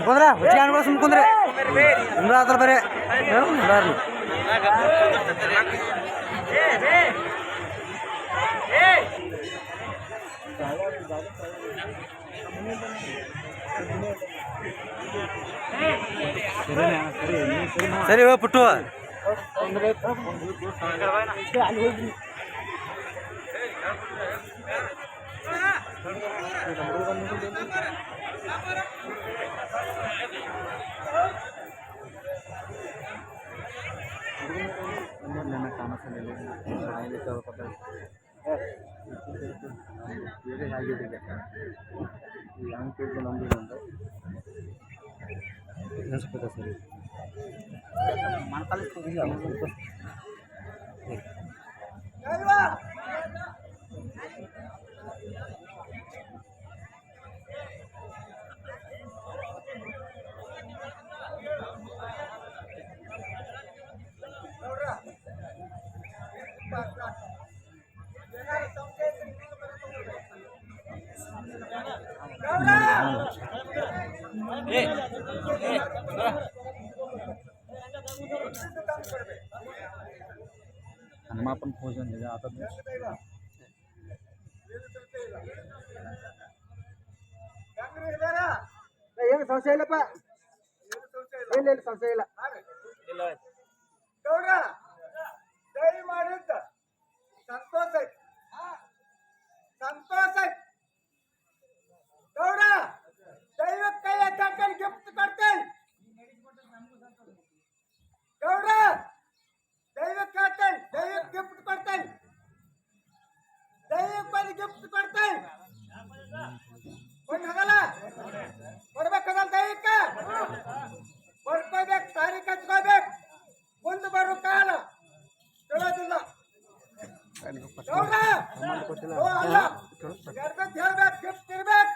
ಕುಂದ್ರೆ ಹುಚ್ಚಿಗೆ ಸುಮ್ ಕುಂದ್ರೆ ನಿಮ್ದು ಆತರ ಬರೀ ಸರಿ ಹೋಗಿ ಪುಟ್ಟು ಸರಿ हनुमापन भोजन है आता ಏನು ಸಂಶಯ ಇಲ್ಲಪ್ಪ ಇಲ್ಲ ಸಂಶಯ ಇಲ್ಲ ದಯ ಮಾಡಿದ್ದ ಸಂತೋಷ ಐತಿ ಸಂತೋಷ ಐತಿ ಗೌಡ ದೈವಕ್ಕೆ ಕೈ ಎತ್ತಾಡ್ತೇನೆ ಗಿಫ್ಟ್ ಕೊಡ್ತೇನೆ ಗೌಡ ದೈವಕ್ಕೆ ಹೇಳ್ತೇನೆ ದೈವಕ್ಕೆ ಗಿಫ್ಟ್ ಕೊಡ್ತೇನೆ ದೈವಕ್ಕೆ ಬಂದು ಗಿಫ್ಟ್ ಕೊಡ್ತೇನೆ ಕೊಡಲ್ಲ ಕೊಡ್ಬೇಕಲ್ಲ ದೈವಕ್ಕೆ ಕೊಡ್ಕೋಬೇಕು ತಾರೀಖ್ ಹಚ್ಕೋಬೇಕು ಮುಂದೆ ಬರೋ ಕಾಲ ಕೇಳೋದಿಲ್ಲ ಗೌಡ ಅಲ್ಲ ಹೇಳ್ಬೇಕು ಗಿಫ್ಟ್ ಇರ್ಬೇಕು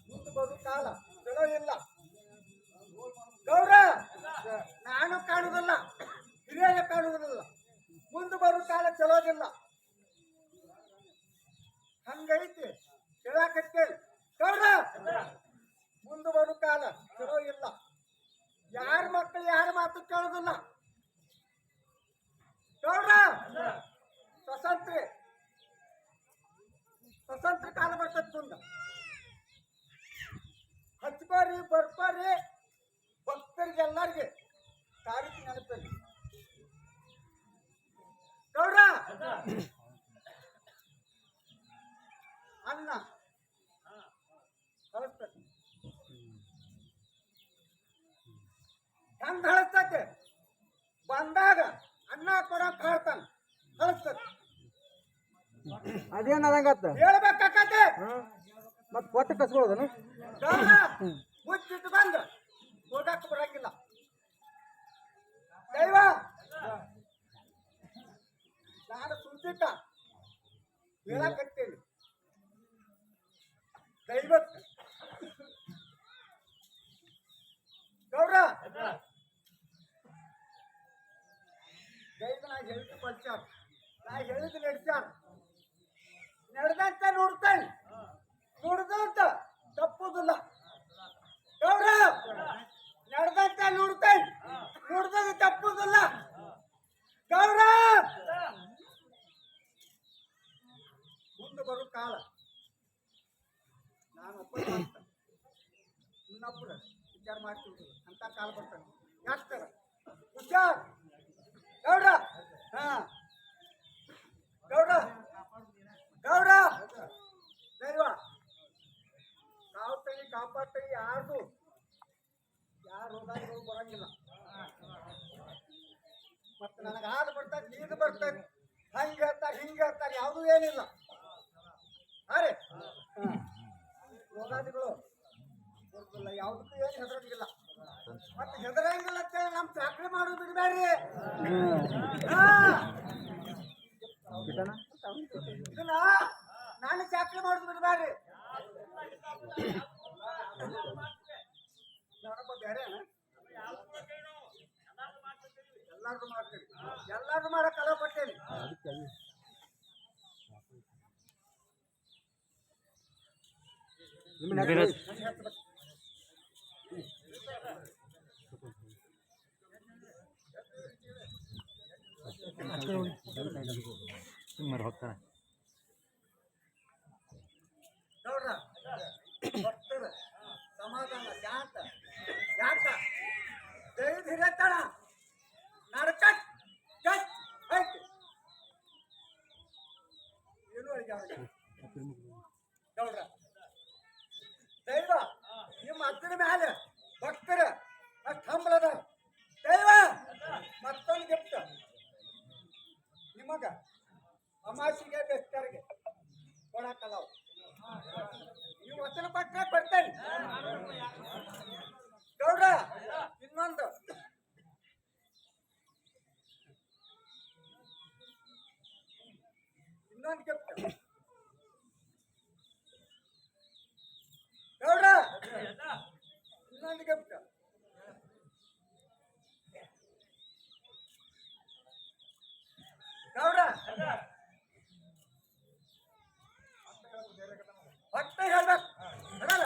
ಮುಂದೆ ಬರೋ ಕಾಲ ಚಲೋ ಇಲ್ಲ ಗೌಡ ನಾನು ಕಾಣುವುದಿಲ್ಲ ಹಿರಿಯರ ಕಾಣುವುದಿಲ್ಲ ಮುಂದೆ ಬರೋ ಕಾಲ ಚಲೋದಿಲ್ಲ ಹಂಗೈತಿ ಹೇಳಾಕತ್ತೇಳಿ ಗೌಡ ಮುಂದೆ ಬರೋ ಕಾಲ ಚಲೋ ಇಲ್ಲ ಯಾರ ಮಕ್ಕಳು ಯಾರ ಮಾತು ಕೇಳೋದಿಲ್ಲ ಗೌಡ ಸ್ವತಂತ್ರ ಕಾಲ ಬರ್ತದೆ ಮುಂದೆ ಹಚ್ಕೋರಿ ಬರ್ಕೋರಿ ಭಕ್ತರಿಗೆ ಎಲ್ಲರಿಗೆ ತಾರೀಖು ನೆನಪಲ್ಲಿ ಗೌಡ ಅನ್ನ ಕಳಿಸ್ತದೆ ಹೆಂಗ್ ಕಳಿಸ್ತೈತೆ ಬಂದಾಗ ಅನ್ನ ಕೊಡಕ್ ಹೇಳ್ತಾನ ಕಳಿಸ್ತದೆ ಅದೇನ್ ಅದಂಗತ್ತ ಹೇಳ್ಬೇಕಾಕತ್ತೆ ಮತ್ ಕೊಟ್ಟು ಕಸ್ಕೊಳ್ಳೋದನು ಮುಚ್ಚಿಟ್ಟು ಬಂದ ಹೋಗಕ್ಕೆ ಬರಂಗಿಲ್ಲ ದೈವ ನಾನು ಸುಲ್ತಿಟ್ಟ ಹೇಳಕತ್ತೇನೆ ದೈವಕ್ಕೆ ಗೌಡ ದೈವ ನಾ ಹೇಳಿದ ಪಂಚಾರ ನಾ ಹೇಳಿದ ನಡ್ಸ್ಯಾರ ನಡೆದಂತ ನೋಡ್ತೇನೆ ನೋಡ್ದಂತ ತಪ್ಪುದಿಲ್ಲ ಗೌಡ ನಡೆದಂತ ನೋಡ್ತೇನೆ ನೋಡ್ದಂತ ತಪ್ಪುದಿಲ್ಲ ಗೌಡ ಮುಂದೆ ಬರೋ ಕಾಲ ನಾನೊಬ್ಬ ಇನ್ನೊಬ್ಬರು ವಿಚಾರ ಮಾಡ್ತಿದ್ರು ಅಂತ ಕಾಲ ಬರ್ತಾನೆ ಯಾಕ್ತಾರ ಹುಷಾರ್ ಗೌಡ ಹಾ ಗೌಡ ಗೌಡ ದೈವ ಕಾವ್ತನಿ ಕಾಪಾಡ್ತನಿ ಯಾರು ರೋಗಾದಿಗಳು ಬರಂಗಿಲ್ಲ ಮತ್ತೆ ನನಗೆ ಹಾಲು ಬರ್ತದೆ ನೀರು ಬರ್ತದೆ ಹಂಗೆ ಹೇಳ್ತಾರೆ ಹಿಂಗೆ ಹೇಳ್ತಾರೆ ಯಾವುದೂ ಏನಿಲ್ಲ ಅರೆ ರೋಗಾದಿಗಳು ಬರೋದಿಲ್ಲ ಯಾವುದಕ್ಕೂ ಏನು ಹೆದರಂಗಿಲ್ಲ ಮತ್ತೆ ಹೆದರಂಗಿಲ್ಲ ಅಂತೇಳಿ ನಮ್ಮ ಚಾಕ್ರಿ ಮಾಡೋದು ಬಿಡಬೇಡ್ರಿ ಇದನ್ನ ನಾನು ಚಾಕ್ರಿ ಮಾಡೋದು ಬಿಡಬೇಡ್ರಿ ನಾನೊಬ್ಬ ಬೇರೆ ಎಲ್ಲಾರ್ದು ಮಾಡ್ತೀನಿ, ಎಲ್ಲಾರ್ದು ಮಾಡಕ್ ಕಲ ಕೊಟ್ಟೇನಿ. ಹೋಗ್ತಾರೆ ನೋಡ್ರ ಭಕ್ತರ ಸಮಾಧಾನ ಶಾಂತ ಯಾಕ ದೈವ ಹಿರೇತನ ನಡ್ಕಟ್ ಕಟ್ ಐತಿ ಏನು ಅಡಿಗೆ ನೋಡ್ರ ದೈವ ನಿಮ್ಮ ಅಕ್ಕನ ಮ್ಯಾಲ ಭಕ್ತರ ಅಷ್ಟು ಹಂಬಲದ ದೈವ ಮತ್ತೊಂದು ಗಿಫ್ಟ್ ನಿಮಗ ಅಮಾಸಿಗೆ ಬೆಸ್ತರಿಗೆ ಕೊಡಕ್ಕಲ್ಲ ನೀವು ವಚನ ಪಟ್ರೆ ಬರ್ತೇನೆ ಗೌಡ್ರ ಇನ್ನೊಂದು ಗಿಫ್ಟ್ ಗೌಡ್ರ ಇನ್ನೊಂದು ಗಿಫ್ಟ್ ಗೌಡ್ರ ಹೊಟ್ಟೆ ಹೇಳ್ಬೇಕು ಬರಲ್ಲ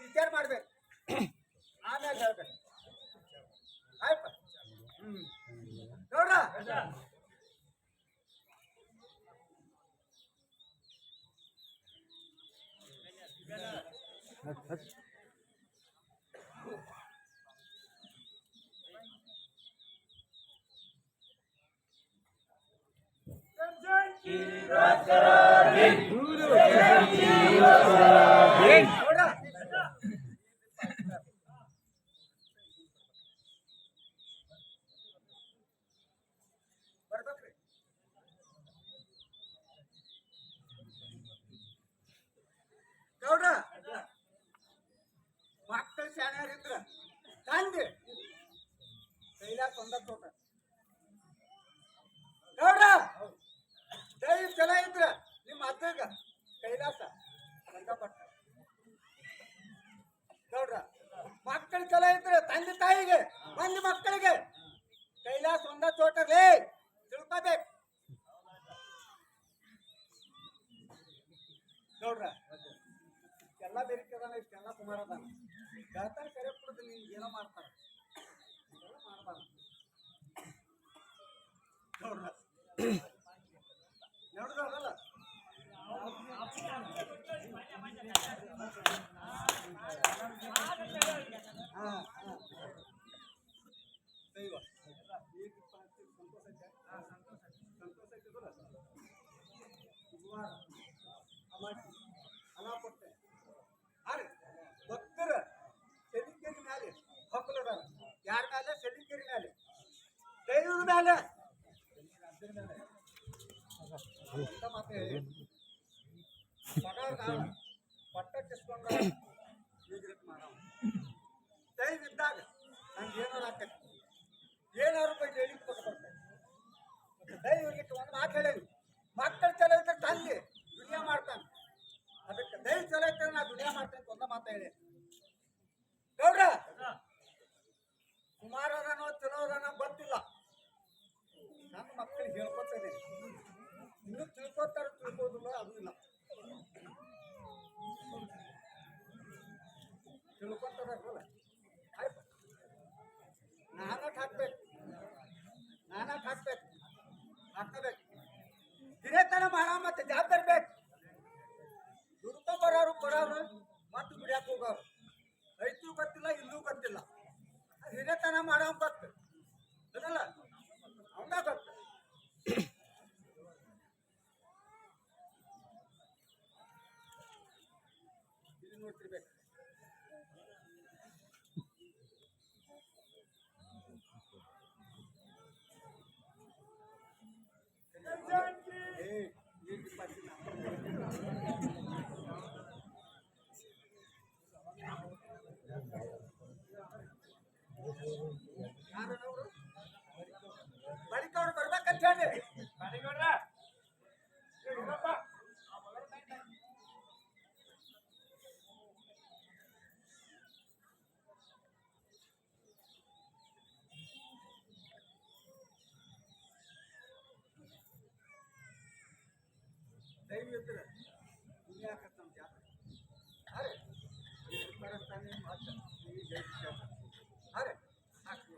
ವಿಚಾರ ಮಾಡ್ಬೇಕು ಆಮೇಲೆ ಹೇಳ್ಬೇಕು ಆಯ್ತ ಗೌಡ್ರ ಬರ್ಬೇಕ್ರಿ ಗೌಡ್ರ ಮಕ್ಕಳು ಶಾಣ್ಯಾರಿದ್ರ ತಂದೆ ಕೈಲಾಸ ಒಂದ ತೋಟ ಗೌಡ್ರ ದೈವ ಚಲ ಇದ್ರ ನಿಮ್ಮ ಅದ್ದಗ ಕೈಲಾಸ ಸಂಗಪಟ್ಟ ಗೌಡ್ರ ಮಕ್ಕಳ ಚಲ ಇದ್ರ ತಂದೆ ತಾಯಿಗೆ ಮಂದಿ ಮಕ್ಕಳಿಗೆ ಕೈಲಾಸ ಒಂದ ತೋಟಲೇ ತಿಳ್ಕೋಬೇಕು ಗೌಡ್ರ ಎಲ್ಲ ಬೇರಿಕೆದಾನ ಇಷ್ಟೆಲ್ಲ ಕುಮಾರ ಅದಾನ ಗೆಳತನ ಕರೆ ಕೊಡೋದು ನೀನು ಏನೋ ಮಾಡ್ತಾರ ಮಾಡಬಾರ್ದು ಗೌಡ್ರ ನೋಡಿದ್ರಲ್ಲ ದೈವ ಸಂತೋಷ ಅಲಾಪಟ್ಟೆ ಅರೆ ಭಕ್ತರ ಸೆಲಿಕೇರಿ ಮ್ಯಾಲೆ ಹಕ್ಕಲದಾರ ಯಾರ ಮ್ಯಾಲೆ ಸೆಲಿಕೇರಿ ಮ್ಯಾಲೆ ದೈವದ ಮ್ಯಾಲೆ ಪಟ್ಟಕ್ಕಿಸ್ಕೊಂಡ ದೈವ ಇದ್ದಾಗ ನಂಗೆ ಏನಾರು ಹಾಕೈತಿ ಏನಾರು ರೂಪಾಯಿ ಹೇಳಿ ಕೊಡ್ಬರ್ತೇನೆ ದೈವರಿಗೆ ಒಂದು ಮಾತು ಹೇಳೇನಿ ಮಕ್ಕಳು ಚಲೋ ಇದ್ರೆ ತಂದೆ ದುನಿಯಾ ಮಾಡ್ತಾನೆ ಅದಕ್ಕೆ ದೈವ ಚಲೋ ಇದ್ರೆ ನಾ ದುನಿಯಾ ಮಾಡ್ತೇನೆ ಒಂದ ಮಾತ ಹೇಳಿ ಗೌಡ್ರ ಕುಮಾರ ಅದನೋ ಚಲೋ ಅದನೋ ಗೊತ್ತಿಲ್ಲ ನನ್ನ ಮಕ್ಕಳಿಗೆ ಹೇಳ್ಕೊತಾ ಇದ್ದೀನಿ ಇನ್ನು ತಿಳ್ಕೊತಾರ ತಿಳ್ಕೋದಿಲ್ಲ ಅದು ಇಲ್ಲ ತಿಳ್ಕೊತಾರಲ್ಲ ಆಯ್ತು ನಾನಟ್ ಹಾಕ್ಬೇಕು ಹಾಕಬೇಕು ಹಿರೇತನ ಮಾಡೋ ಮತ್ತೆ ಜವಾಬ್ದಾರಿ ಬೇಕು ದುಡ್ಕೊ ಬರೋರು ಮತ್ತು ಬಿಡ್ಯಾಕ ಹೋಗೋರು ಐತೂ ಗೊತ್ತಿಲ್ಲ ಇಲ್ಲೂ ಗೊತ್ತಿಲ್ಲ ಹಿರೇತನ ಮಾಡೋ ಗೊತ್ತು ಅದಲ್ಲ ಅವನ ಗೊತ್ತು ಇದು ನೋಡ್ತಿರ್ಬೇಕು ಬಳಿಕವ್ರು ಬರ್ಬೇಕಂತ ಹೇಳಿ ದೈವ ಇದ್ರೆ ದುನಿಯಾಕತ್ ನಮ್ಮ ಜಾತ್ರೆ ಅರೆ ಬರಸ್ತಾನೆ ಮಾತು ಈ ಜೈ ಅರೆ ಹಾಕಿ